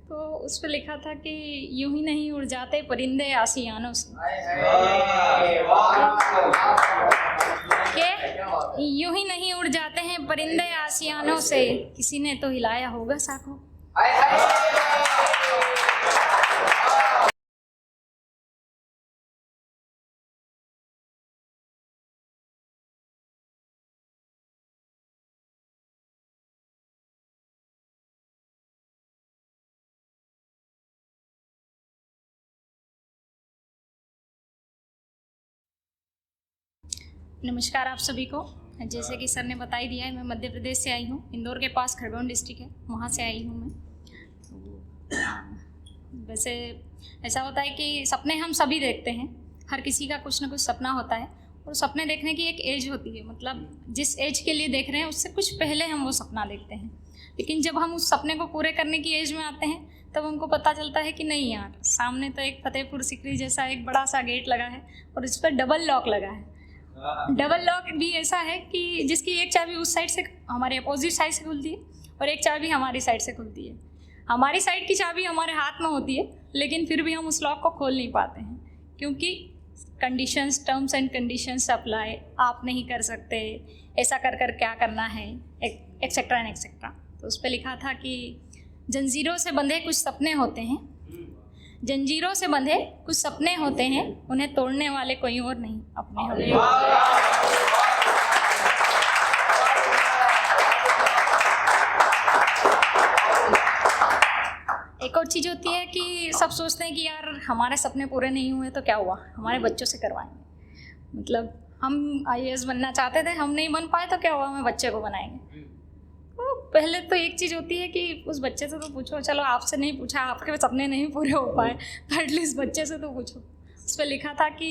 तो उस पर लिखा था कि यूं ही नहीं उड़ जाते परिंदे आसियानों से, कि यूं ही नहीं उड़ जाते हैं परिंदे आसियानों से, किसी ने तो हिलाया होगा साखों। नमस्कार आप सभी को। जैसे कि सर ने बता ही दिया है, मैं मध्य प्रदेश से आई हूँ। इंदौर के पास खरगोन डिस्ट्रिक्ट है, वहाँ से आई हूँ मैं। तो वैसे ऐसा होता है कि सपने हम सभी देखते हैं, हर किसी का कुछ ना कुछ सपना होता है। और सपने देखने की एक एज होती है, मतलब जिस एज के लिए देख रहे हैं उससे कुछ पहले हम वो सपना देखते हैं। लेकिन जब हम उस सपने को पूरे करने की एज में आते हैं तब हमको पता चलता है कि नहीं यार, सामने तो एक फतेहपुर सिकरी जैसा एक बड़ा सा गेट लगा है और इस पर डबल लॉक लगा है। डबल लॉक भी ऐसा है कि जिसकी एक चाबी उस साइड से, हमारे अपोजिट साइड से खुलती है और एक चाबी हमारी साइड से खुलती है। हमारी साइड की चाबी हमारे हाथ में होती है, लेकिन फिर भी हम उस लॉक को खोल नहीं पाते हैं, क्योंकि conditions, terms and conditions apply, आप नहीं कर सकते, ऐसा कर कर क्या करना है, एक्सेट्रा एंड एक्सेट्रा। तो उस पर लिखा था कि जंजीरों से बंधे कुछ सपने होते हैं, जंजीरों से बंधे कुछ सपने होते हैं, उन्हें तोड़ने वाले कोई और नहीं, अपने होते हैं। एक और चीज़ होती है कि सब सोचते हैं कि यार हमारे सपने पूरे नहीं हुए तो क्या हुआ, हमारे बच्चों से करवाएंगे। मतलब हम IAS बनना चाहते थे, हम नहीं बन पाए तो क्या हुआ, हमें बच्चे को बनाएंगे। तो पहले तो एक चीज़ होती है कि उस बच्चे से तो पूछो, चलो आपसे नहीं पूछा, आपके सपने नहीं पूरे हो पाए तो एटलीस्ट बच्चे से तो पूछो। उस पर लिखा था कि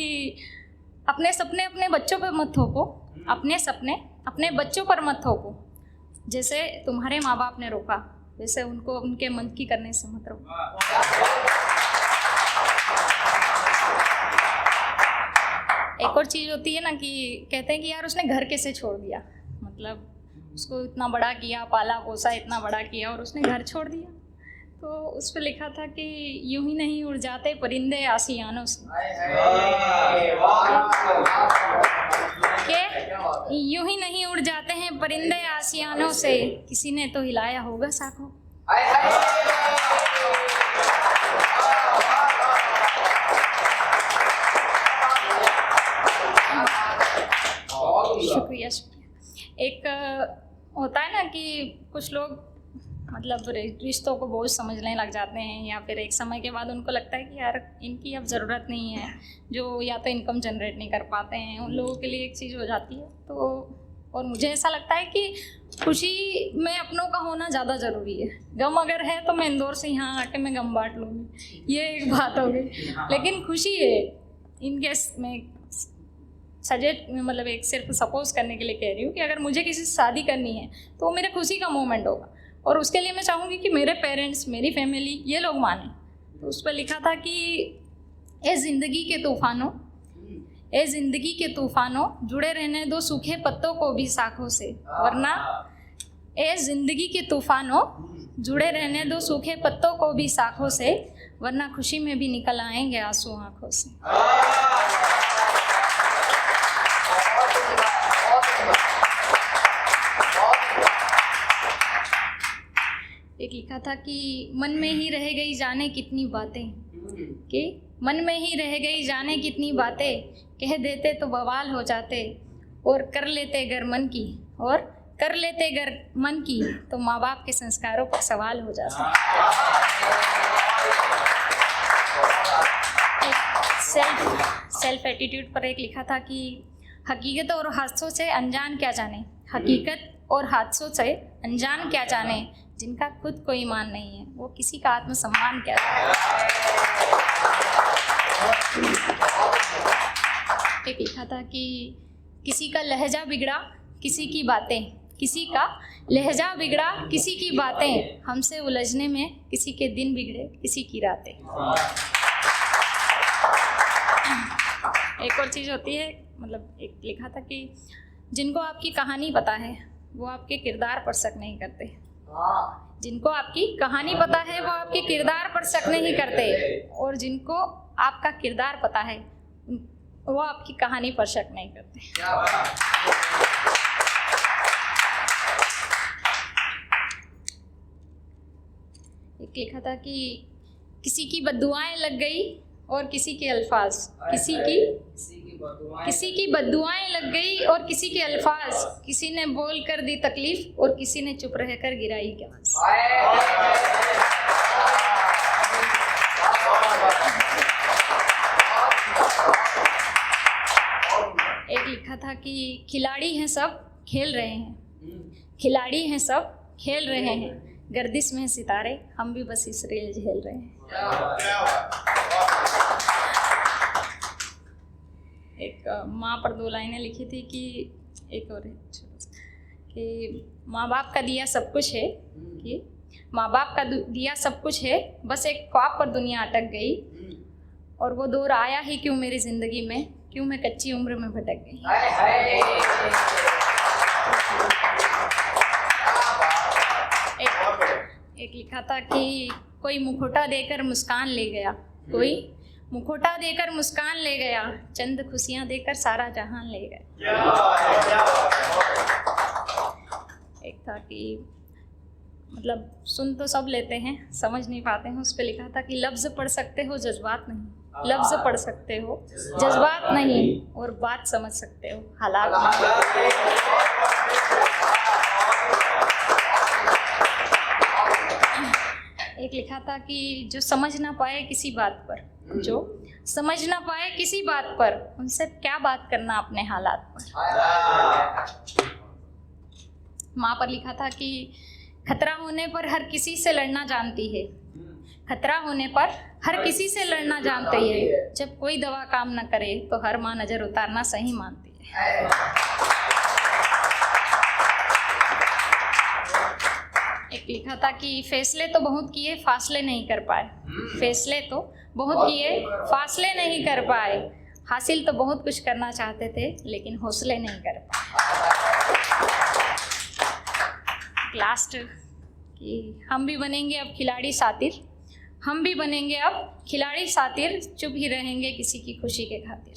अपने सपने अपने बच्चों पर मत थोपो, अपने सपने अपने बच्चों पर मत थोपो, जैसे तुम्हारे माँ बाप ने रोका वैसे उनको उनके मन की करने से मत रोको। एक और चीज़ होती है ना कि कहते हैं कि यार उसने घर कैसे छोड़ दिया, मतलब उसको इतना बड़ा किया, पाला पोसा, इतना बड़ा किया और उसने घर छोड़ दिया। तो उस पर लिखा था कि यूं ही नहीं उड़ जाते परिंदे आसियानों से, कि यूं ही नहीं उड़ जाते हैं परिंदे आसियानों से, किसी ने तो हिलाया होगा साखों। शुक्रिया शुक्रिया। एक होता है ना कि कुछ लोग मतलब रिश्तों को बोझ समझने लग जाते हैं, या फिर एक समय के बाद उनको लगता है कि यार इनकी अब ज़रूरत नहीं है, जो या तो इनकम जनरेट नहीं कर पाते हैं, उन लोगों के लिए एक चीज़ हो जाती है। तो और मुझे ऐसा लगता है कि खुशी में अपनों का होना ज़्यादा ज़रूरी है। गम अगर है तो मैं इंदौर से यहाँ आके मैं गम बांट लूँगी, ये एक बात हो गई। लेकिन खुशी है, इनकेस मैं सजेस्ट, मतलब एक सिर्फ सपोज करने के लिए कह रही हूँ कि अगर मुझे किसी से शादी करनी है तो वो मेरे खुशी का मोमेंट होगा, और उसके लिए मैं चाहूँगी कि मेरे पेरेंट्स, मेरी फैमिली, ये लोग माने। तो उस पर लिखा था कि ए ज़िंदगी के तूफ़ानों, ए ज़िंदगी के तूफ़ानों, जुड़े रहने दो सूखे पत्तों को भी शाखों से, वरना ए ज़िंदगी के तूफ़ानों, जुड़े रहने दो सूखे पत्तों को भी शाखों से, वरना खुशी में भी निकल आएंगे आंसू आँखों से। एक लिखा था कि मन में ही रह गई जाने कितनी बातें, कि मन में ही रह गई जाने कितनी बातें, कह देते तो बवाल हो जाते, और कर लेते गर मन की, और कर लेते गर मन की तो माँ बाप के संस्कारों पर सवाल हो जाता। सेल्फ एटीट्यूड पर एक लिखा था कि हकीकत और हादसों से अनजान क्या जाने, हकीकत और हादसों से अनजान क्या जाने, जिनका खुद को ईमान नहीं है वो किसी का आत्मसम्मान क्या जाने। एक लिखा था कि किसी का लहजा बिगड़ा किसी की बातें, किसी का लहजा बिगड़ा किसी की बातें, हमसे उलझने में किसी के दिन बिगड़े किसी की रातें। एक और चीज़ होती है, मतलब एक लिखा था कि जिनको आपकी कहानी पता है वो आपके किरदार पर शक नहीं करते, जिनको आपकी कहानी पता है वो आपके किरदार पर शक नहीं करते, और जिनको आपका किरदार पता है वो आपकी कहानी पर शक नहीं करते। एक लिखा था कि किसी की बद्दुआएं लग गई और किसी के अल्फाज, किसी की बद्दुआएं लग गई और किसी के अल्फाज, किसी ने बोल कर दी तकलीफ और किसी ने चुप रहकर गिराई ग्लास। एक लिखा था कि खिलाड़ी हैं सब खेल रहे हैं, खिलाड़ी हैं सब खेल रहे हैं, गर्दिश में सितारे हम भी बस इस रेल झेल रहे हैं। एक माँ पर 2 लाइनें लिखी थी कि एक और है कि माँ बाप का दिया सब कुछ है, कि माँ बाप का दिया सब कुछ है, बस एक ख्वाब पर दुनिया अटक गई, और वो दौर आया ही क्यों मेरी ज़िंदगी में, क्यों मैं कच्ची उम्र में भटक गई। एक लिखा था कि कोई मुखौटा देकर मुस्कान ले गया, कोई मुखौटा देकर मुस्कान ले गया, चंद खुशियां देकर सारा जहान ले गया। एक था कि मतलब सुन तो सब लेते हैं, समझ नहीं पाते हैं, उस पर लिखा था कि लफ्ज़ पढ़ सकते हो जज्बात नहीं, लफ्ज़ पढ़ सकते हो जज्बात नहीं, और बात समझ सकते हो हालात नहीं। एक लिखा था कि जो समझ ना पाए किसी बात पर, जो समझ ना पाए किसी बात पर, उनसे क्या बात करना अपने हालात पर। माँ पर लिखा था कि खतरा होने पर हर किसी से लड़ना जानती है, खतरा होने पर हर किसी से लड़ना जानती है, जब कोई दवा काम न करे तो हर माँ नज़र उतारना सही मानती है। एक लिखा था कि फैसले तो बहुत किए फासले नहीं कर पाए, फैसले तो बहुत किए फासले नहीं कर पाए, हासिल तो बहुत कुछ करना चाहते थे लेकिन हौसले नहीं कर पाए। लास्ट कि हम भी बनेंगे अब खिलाड़ी सातिर, हम भी बनेंगे अब खिलाड़ी सातिर, चुप ही रहेंगे किसी की खुशी के खातिर।